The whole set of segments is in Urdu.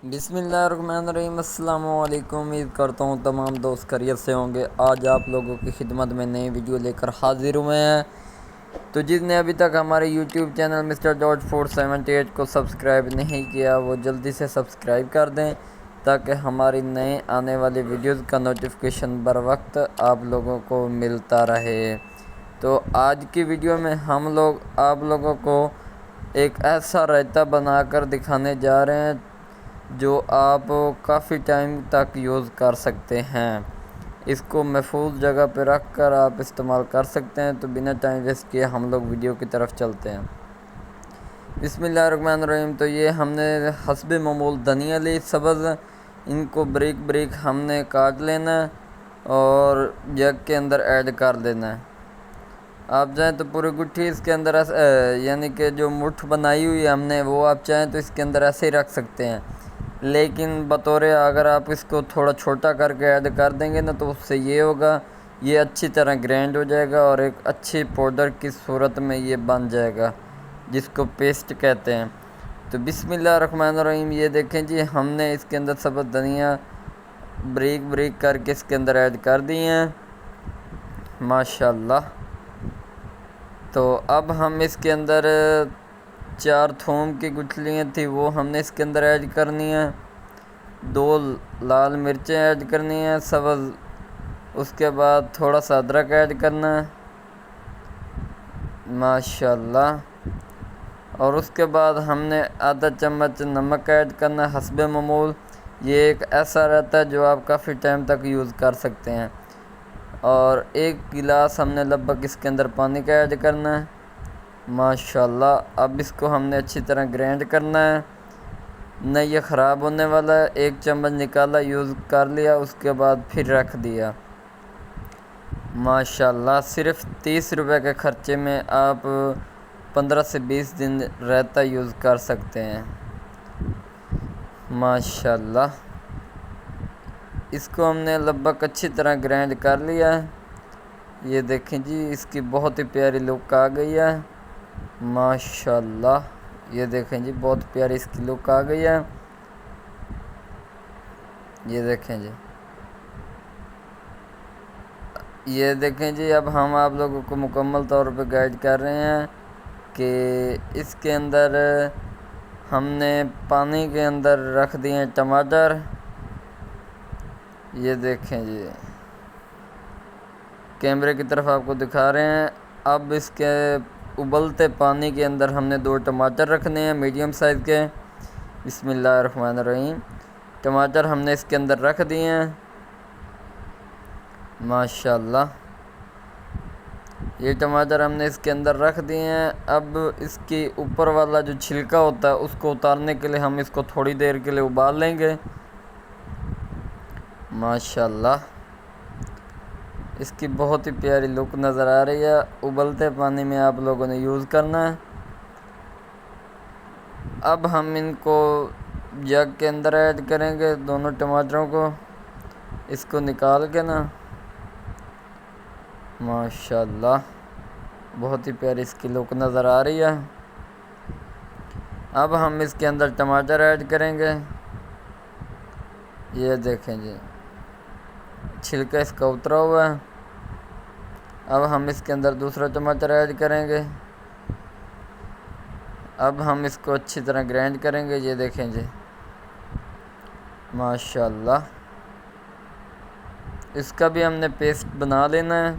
بسم اللہ الرحمن الرحیم۔ السلام علیکم۔ امید کرتا ہوں تمام دوست خیریت سے ہوں گے۔ آج آپ لوگوں کی خدمت میں نئی ویڈیو لے کر حاضر ہوئے ہیں۔ تو جس نے ابھی تک ہمارے یوٹیوب چینل مسٹر ڈاٹ 478 کو سبسکرائب نہیں کیا وہ جلدی سے سبسکرائب کر دیں تاکہ ہماری نئے آنے والی ویڈیوز کا نوٹیفیکیشن بر وقت آپ لوگوں کو ملتا رہے۔ تو آج کی ویڈیو میں ہم لوگ آپ لوگوں کو ایک ایسا رائتہ بنا کر دکھانے جا رہے ہیں جو آپ کافی ٹائم تک یوز کر سکتے ہیں۔ اس کو محفوظ جگہ پہ رکھ کر آپ استعمال کر سکتے ہیں۔ تو بنا ٹائم ویسٹ کیے ہم لوگ ویڈیو کی طرف چلتے ہیں۔ بسم اللہ الرحمن الرحیم۔ تو یہ ہم نے حسب معمول دھنیا لی سبز، ان کو بریک بریک ہم نے کاٹ لینا ہے اور جگ کے اندر ایڈ کر دینا ہے۔ آپ چاہیں تو پوری گٹھی اس کے اندر یعنی کہ جو مٹھ بنائی ہوئی ہے ہم نے وہ آپ چاہیں تو اس کے اندر ایسے ہی رکھ سکتے ہیں، لیکن بطور اگر آپ اس کو تھوڑا چھوٹا کر کے ایڈ کر دیں گے نا تو اس سے یہ ہوگا، یہ اچھی طرح گرینڈ ہو جائے گا اور ایک اچھی پاؤڈر کی صورت میں یہ بن جائے گا جس کو پیسٹ کہتے ہیں۔ تو بسم اللہ الرحمن الرحیم۔ یہ دیکھیں جی ہم نے اس کے اندر سبز دھنیا بریک بریک کر کے اس کے اندر ایڈ کر دی ہیں ماشاءاللہ۔ تو اب ہم اس کے اندر 4 تھوم کی گٹھلیاں تھیں وہ ہم نے اس کے اندر ایڈ کرنی ہیں، 2 لال مرچیں ایڈ کرنی ہیں سبز، اس کے بعد تھوڑا سا ادرک ایڈ کرنا ہے ماشاءاللہ، اور اس کے بعد ہم نے آدھا چمچ نمک ایڈ کرنا ہے حسب معمول۔ یہ ایک ایسا رہتا ہے جو آپ کافی ٹائم تک یوز کر سکتے ہیں، اور 1 گلاس ہم نے لگ بھگ اس کے اندر پانی کا ایڈ کرنا ہے ماشاءاللہ۔ اب اس کو ہم نے اچھی طرح گرینڈ کرنا ہے، نہ یہ خراب ہونے والا ہے۔ 1 چمچ نکالا، یوز کر لیا، اس کے بعد پھر رکھ دیا ماشاءاللہ۔ صرف 30 روپے کے خرچے میں آپ 15 سے 20 دن رائتہ یوز کر سکتے ہیں ماشاءاللہ۔ اس کو ہم نے لگ بھگ اچھی طرح گرینڈ کر لیا ہے۔ یہ دیکھیں جی اس کی بہت ہی پیاری لک آ گئی ہے ماشاءاللہ۔ یہ دیکھیں جی بہت پیاری اس کی لک آ گئی ہے۔ یہ دیکھیں جی، یہ دیکھیں جی اب ہم آپ لوگوں کو مکمل طور پہ گائیڈ کر رہے ہیں کہ اس کے اندر ہم نے پانی کے اندر رکھ دیے ہیں ٹماٹر۔ یہ دیکھیں جی کیمرے کی طرف آپ کو دکھا رہے ہیں۔ اب اس کے ابلتے پانی کے اندر ہم نے 2 ٹماٹر رکھنے ہیں میڈیم سائز کے۔ بسم اللہ الرحمن الرحیم۔ ٹماٹر ہم نے اس کے اندر رکھ دیے ہیں ماشاءاللہ۔ یہ ٹماٹر ہم نے اس کے اندر رکھ دیے ہیں۔ اب اس کی اوپر والا جو چھلکا ہوتا ہے اس کو اتارنے کے لیے ہم اس کو تھوڑی دیر کے لیے ابال لیں گے ماشاءاللہ۔ اس کی بہت ہی پیاری لک نظر آ رہی ہے۔ ابلتے پانی میں آپ لوگوں نے یوز کرنا ہے۔ اب ہم ان کو جگ کے اندر ایڈ کریں گے دونوں ٹماٹروں کو، اس کو نکال کے نا ماشاءاللہ بہت ہی پیاری اس کی لک نظر آ رہی ہے۔ اب ہم اس کے اندر ٹماٹر ایڈ کریں گے۔ یہ دیکھیں جی چھلکا اس کا اترا ہوا ہے۔ اب ہم اس کے اندر دوسرا ٹماٹر ایڈ کریں گے۔ اب ہم اس کو اچھی طرح گرینڈ کریں گے۔ یہ دیکھیں جی ماشاءاللہ، اس کا بھی ہم نے پیسٹ بنا لینا ہے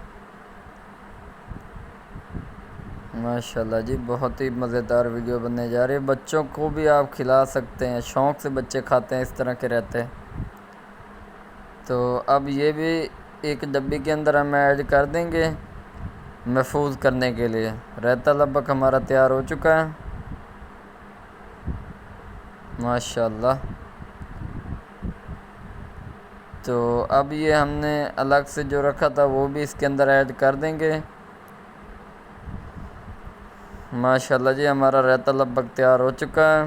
ماشاءاللہ جی۔ بہت ہی مزیدار ویڈیو بننے جا رہی ہے، بچوں کو بھی آپ کھلا سکتے ہیں، شوق سے بچے کھاتے ہیں اس طرح کے رہتے ہیں۔ تو اب یہ بھی ایک ڈبی کے اندر ہم ایڈ کر دیں گے محفوظ کرنے کے لیے۔ رائتہ لگ بھگ ہمارا تیار ہو چکا ہے ماشاءاللہ۔ تو اب یہ ہم نے الگ سے جو رکھا تھا وہ بھی اس کے اندر ایڈ کر دیں گے ماشاءاللہ جی۔ ہمارا رائتہ لگ بھگ تیار ہو چکا ہے۔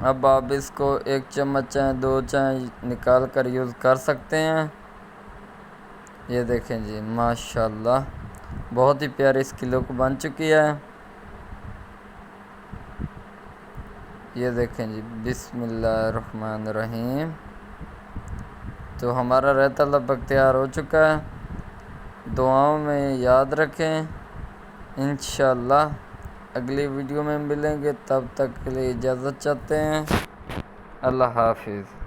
اب آپ اس کو 1 چمچ چاہیں 2 چاہیں نکال کر یوز کر سکتے ہیں۔ یہ دیکھیں جی ماشاءاللہ بہت ہی پیاری اس کی لک بن چکی ہے یہ دیکھیں جی، بسم اللہ الرحمن الرحیم. تو ہمارا رہتا لبک تیار ہو چکا ہے. دعاؤں میں یاد رکھیں. انشاءاللہ اگلی ویڈیو میں ملیں گے، تب تک کے لیے اجازت چاہتے ہیں. اللہ حافظ.